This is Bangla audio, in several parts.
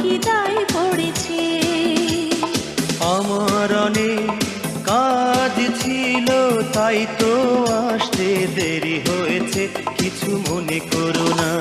কি দায় পড়েছে। আমার অনেক কাজ ছিল, তাই তো আসতে দেরি হয়েছে, কিছু মনে করো না।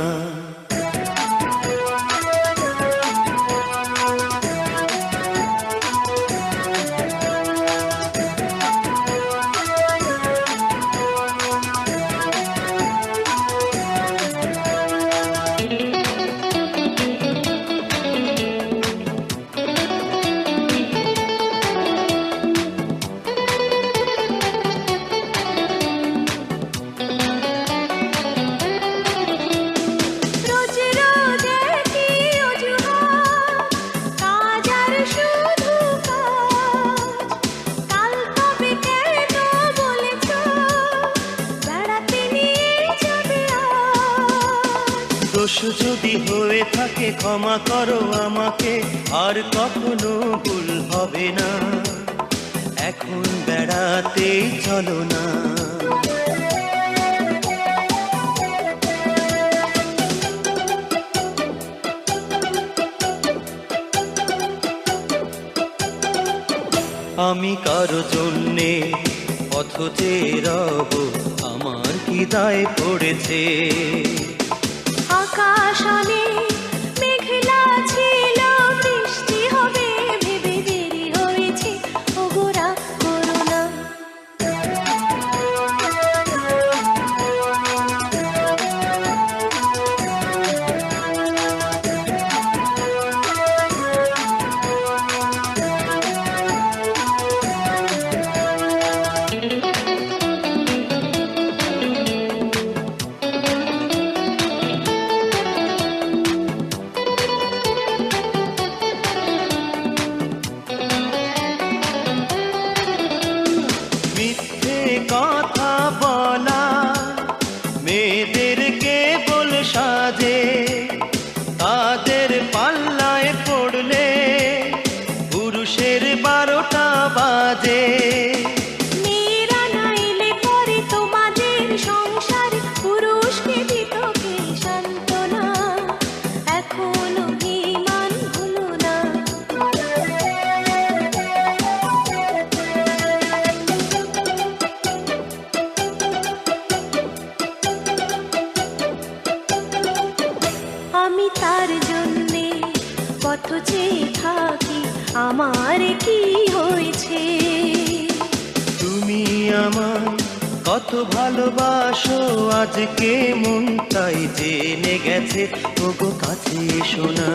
দোষ যদি হয়ে থাকে ক্ষমা করো আমাকে, আর কখনো ভুল হবে না। এখন বেড়াতে চলো না। আমি কারো জন্যে পথ চেয়ে রব, আমার কি দায় পড়েছে। আকাশ অনেক মেঘলা ছিল, বৃষ্টি হবে ভেবে দেরি হয়েছে, ওগো রাগ করো না। কথা বলা মেয়েদেরকে বল সাজে, তাদের পাল্লায় পড়লে পুরুষের 12টা বাজে। মেয়েরা নাইলে পরে তোমাদের সংসারে পুরুষকে দিত কে সান্ত্বনা, এখনো অভিমান ভুলো না। আমি তার জন্যে পথ চেয়ে থাকি, আমার কি হয়েছে। তুমি আমার কত ভালোবাসো, আজকে মন তাই জেনে গেছে, ওগো কাছে এসো না।